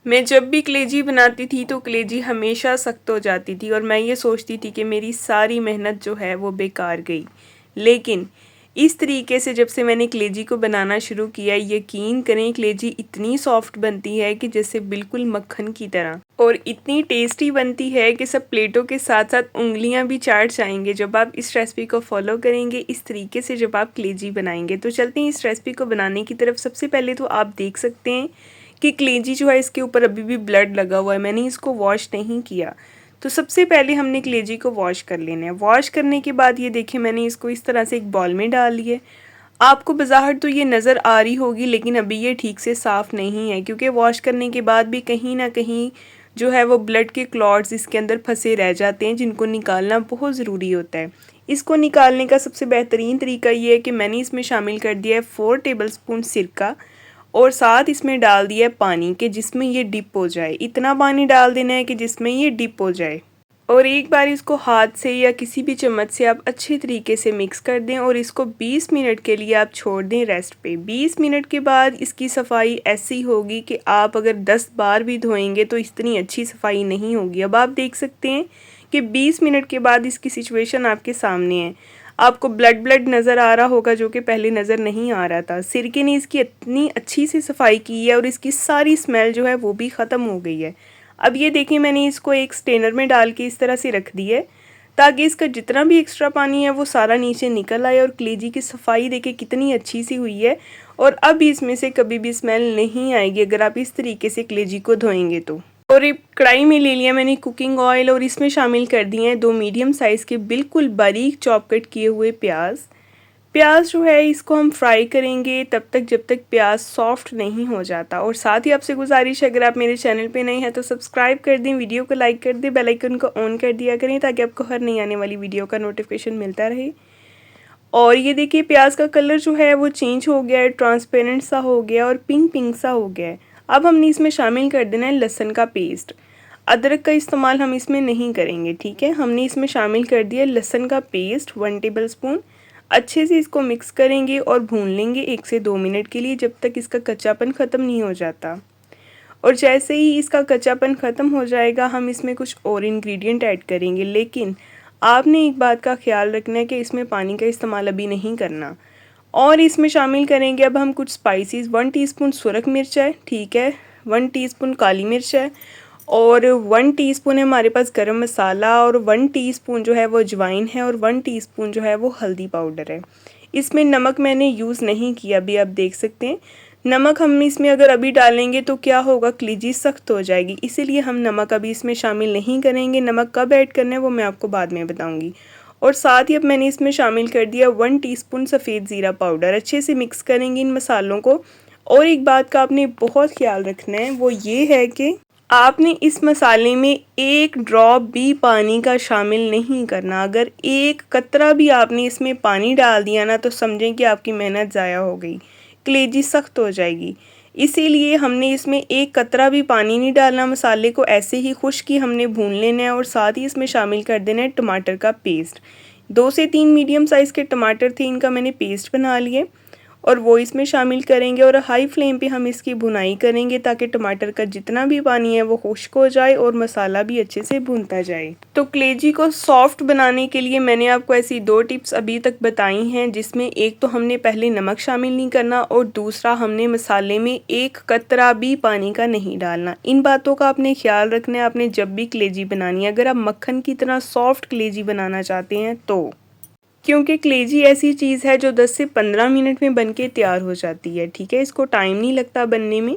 मैं जब भी कलेजी बनाती थी तो कलेजी हमेशा सख्त हो जाती थी और मैं ये सोचती थी कि मेरी सारी मेहनत जो है वो बेकार गई। लेकिन इस तरीके से जब से मैंने कलेजी को बनाना शुरू किया, यकीन करें कलेजी इतनी सॉफ्ट बनती है कि जैसे बिल्कुल मक्खन की तरह, और इतनी टेस्टी बनती है कि सब प्लेटों के साथ साथ उंगलियां भी चाट जाएंगे जब आप इस रेसिपी को फॉलो करेंगे, इस तरीके से जब आप कलेजी बनाएंगे। तो चलते हैं इस रेसिपी को बनाने की तरफ। सबसे पहले तो आप देख सकते हैं कि कलेजी जो है इसके ऊपर अभी भी ब्लड लगा हुआ है, मैंने इसको वॉश नहीं किया। तो सबसे पहले हमने कलेजी को वॉश कर लेना है। वॉश करने के बाद ये देखिए मैंने इसको इस तरह से एक बॉल में डाल लिए। आपको बाहर तो ये नज़र आ रही होगी लेकिन अभी ये ठीक से साफ़ नहीं है, क्योंकि वॉश करने के बाद भी कहीं ना कहीं जो है वो ब्लड के क्लॉट्स इसके अंदर फंसे रह जाते हैं, जिनको निकालना बहुत ज़रूरी होता है। इसको निकालने का सबसे बेहतरीन तरीका ये है कि मैंने इसमें शामिल कर दिया है 4 टेबलस्पून सिरका, और साथ इसमें डाल दिया है पानी के जिसमें ये डिप हो जाए। इतना पानी डाल देना है कि जिसमें ये डिप हो जाए, और एक बार इसको हाथ से या किसी भी चम्मच से आप अच्छे तरीके से मिक्स कर दें और इसको 20 मिनट के लिए आप छोड़ दें रेस्ट पे। 20 मिनट के बाद इसकी सफाई ऐसी होगी कि आप अगर 10 बार भी धोएंगे तो इतनी अच्छी सफाई नहीं होगी। अब आप देख सकते हैं कि 20 मिनट के बाद इसकी सिचुएशन आपके सामने है। आपको ब्लड ब्लड नज़र आ रहा होगा जो कि पहले नज़र नहीं आ रहा था। सिरके ने इसकी इतनी अच्छी से सफाई की है और इसकी सारी स्मेल जो है वो भी ख़त्म हो गई है। अब ये देखिए मैंने इसको एक स्टेनर में डाल के इस तरह से रख दी है ताकि इसका जितना भी एक्स्ट्रा पानी है वो सारा नीचे निकल आए, और कलेजी की सफाई देखिए कितनी अच्छी सी हुई है। और अब इसमें से कभी भी स्मेल नहीं आएगी अगर आप इस तरीके से कलेजी को धोएंगे तो। और एक कढ़ाई में ले लिया मैंने कुकिंग ऑयल और इसमें शामिल कर दिए हैं 2 मीडियम साइज़ के बिल्कुल बारीक चॉप कट किए हुए प्याज। प्याज जो है इसको हम फ्राई करेंगे तब तक जब तक प्याज सॉफ्ट नहीं हो जाता। और साथ ही आपसे गुजारिश है अगर आप मेरे चैनल पे नए हैं तो सब्सक्राइब कर दें, वीडियो को लाइक कर दें, बेल आइकन को ऑन कर दिया करें ताकि आपको हर नई आने वाली वीडियो का नोटिफिकेशन मिलता रहे। और ये देखिए प्याज का कलर जो है वो चेंज हो गया है, ट्रांसपेरेंट सा हो गया और पिंक पिंक सा हो गया है। अब हमने इसमें शामिल कर देना है लहसुन का पेस्ट। अदरक का इस्तेमाल हम इसमें नहीं करेंगे, ठीक है। हमने इसमें शामिल कर दिया लहसुन का पेस्ट 1 टेबलस्पून। अच्छे से इसको मिक्स करेंगे और भून लेंगे 1 से 2 मिनट के लिए जब तक इसका कच्चापन ख़त्म नहीं हो जाता। और जैसे ही इसका कच्चापन ख़त्म हो जाएगा हम इसमें कुछ और इंग्रेडिएंट ऐड करेंगे, लेकिन आपने एक बात का ख्याल रखना है कि इसमें पानी का इस्तेमाल अभी नहीं करना। और इसमें शामिल करेंगे अब हम कुछ स्पाइसेस। 1 टीस्पून सुरख मिर्च है, ठीक है, 1 टीस्पून काली मिर्च है, और 1 टीस्पून है हमारे पास गरम मसाला, और 1 टीस्पून जो है वो अजवाइन है, और 1 टीस्पून जो है वो हल्दी पाउडर है। इसमें नमक मैंने यूज़ नहीं किया, अभी आप देख सकते हैं। नमक हम इसमें अगर अभी डालेंगे तो क्या होगा, कलेजी सख्त हो जाएगी, इसीलिए हम नमक अभी इसमें शामिल नहीं करेंगे। नमक कब ऐड करना है वो मैं आपको बाद में बताऊँगी। और साथ ही अब मैंने इसमें शामिल कर दिया 1 टीस्पून सफ़ेद ज़ीरा पाउडर। अच्छे से मिक्स करेंगे इन मसालों को। और एक बात का आपने बहुत ख्याल रखना है वो ये है कि आपने इस मसाले में 1 ड्रॉप भी पानी का शामिल नहीं करना। अगर 1 कतरा भी आपने इसमें पानी डाल दिया ना तो समझें कि आपकी मेहनत ज़ाया हो गई, कलेजी सख्त हो जाएगी। इसीलिए हमने इसमें 1 कतरा भी पानी नहीं डालना, मसाले को ऐसे ही खुश्क ही हमने भून लेना है। और साथ ही इसमें शामिल कर देना है टमाटर का पेस्ट। 2 से 3 मीडियम साइज़ के टमाटर थे, इनका मैंने पेस्ट बना लिए और वो इसमें शामिल करेंगे। और हाई फ्लेम पे हम इसकी भुनाई करेंगे ताकि टमाटर का जितना भी पानी है वो खुश्क हो जाए और मसाला भी अच्छे से भुनता जाए। तो कलेजी को सॉफ्ट बनाने के लिए मैंने आपको ऐसी 2 टिप्स अभी तक बताई हैं, जिसमें एक तो हमने पहले नमक शामिल नहीं करना और दूसरा हमने मसाले में 1 कतरा भी पानी का नहीं डालना। इन बातों का आपने ख्याल रखना है आपने जब भी कलेजी बनानी है, अगर आप मक्खन की तरह सॉफ्ट कलेजी बनाना चाहते हैं तो, क्योंकि कलेजी ऐसी चीज़ है जो 10 से 15 मिनट में बनके तैयार हो जाती है, ठीक है, इसको टाइम नहीं लगता बनने में।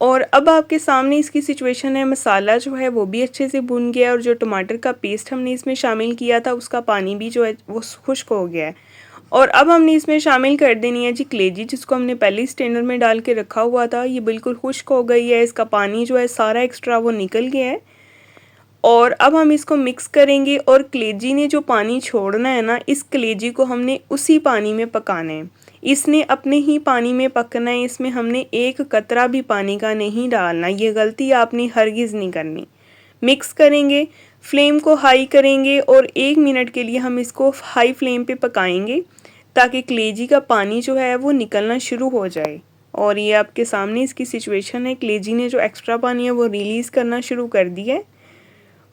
और अब आपके सामने इसकी सिचुएशन है, मसाला जो है वो भी अच्छे से भुन गया है और जो टमाटर का पेस्ट हमने इसमें शामिल किया था उसका पानी भी जो है वो खुश्क हो गया है। और अब हमने इसमें शामिल कर देनी है जी कलेजी, जिसको हमने पहले स्टेनर में डाल के रखा हुआ था। ये बिल्कुल खुश्क हो गई है, इसका पानी जो है सारा एक्स्ट्रा वो निकल गया है। और अब हम इसको मिक्स करेंगे और कलेजी ने जो पानी छोड़ना है ना, इस कलेजी को हमने उसी पानी में पकाना है। इसने अपने ही पानी में पकना है, इसमें हमने 1 कतरा भी पानी का नहीं डालना। ये गलती आपने हरगिज़ नहीं करनी। मिक्स करेंगे, फ्लेम को हाई करेंगे और 1 मिनट के लिए हम इसको हाई फ्लेम पे पकाएंगे ताकि कलेजी का पानी जो है वो निकलना शुरू हो जाए। और ये आपके सामने इसकी सिचुएशन है। कलेजी ने जो एक्स्ट्रा पानी है वो रिलीज़ करना शुरू कर दिया है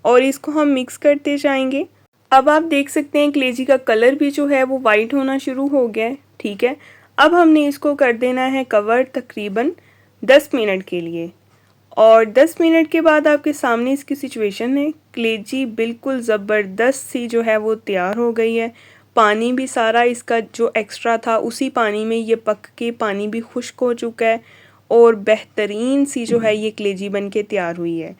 और इसको हम मिक्स करते जाएंगे। अब आप देख सकते हैं कलेजी का कलर भी जो है वो वाइट होना शुरू हो गया है। ठीक है, अब हमने इसको कर देना है कवर तकरीबन 10 मिनट के लिए। और 10 मिनट के बाद आपके सामने इसकी सिचुएशन है। कलेजी बिल्कुल ज़बरदस्त सी जो है वो तैयार हो गई है। पानी भी सारा इसका जो एक्स्ट्रा था उसी पानी में ये पक के पानी भी खुश्क हो चुका है और बेहतरीन सी जो है ये कलेजी बन के तैयार हुई है।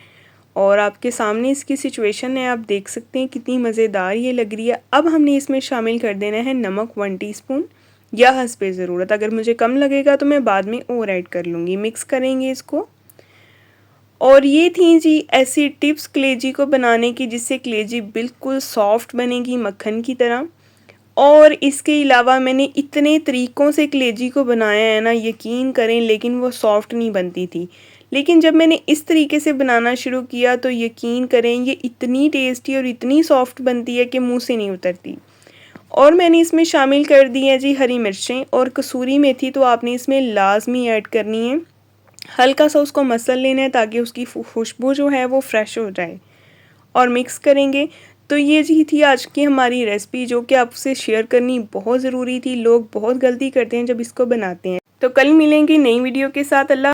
और आपके सामने इसकी सिचुएशन है, आप देख सकते हैं कितनी मज़ेदार ये लग रही है। अब हमने इसमें शामिल कर देना है नमक 1 टीस्पून या हस्बे ज़रूरत। अगर मुझे कम लगेगा तो मैं बाद में और ऐड कर लूँगी। मिक्स करेंगे इसको। और ये थी जी ऐसी टिप्स कलेजी को बनाने की जिससे कलेजी बिल्कुल सॉफ्ट बनेगी मक्खन की तरह। और इसके अलावा मैंने इतने तरीक़ों से कलेजी को बनाया है ना, यकीन करें, लेकिन वो सॉफ्ट नहीं बनती थी। लेकिन जब मैंने इस तरीके से बनाना शुरू किया तो यकीन करें ये इतनी टेस्टी और इतनी सॉफ्ट बनती है कि मुंह से नहीं उतरती। और मैंने इसमें शामिल कर दी है जी हरी मिर्चें और कसूरी मेथी, तो आपने इसमें लाजमी ऐड करनी है। हल्का सा उसको मसल लेना है ताकि उसकी खुशबू जो है वो फ्रेश हो जाए और मिक्स करेंगे। तो ये जी थी आज की हमारी रेसिपी जो कि आपसे शेयर करनी बहुत ज़रूरी थी। लोग बहुत गलती करते हैं जब इसको बनाते हैं। तो कल मिलेंगे नई वीडियो के साथ। अल्लाह।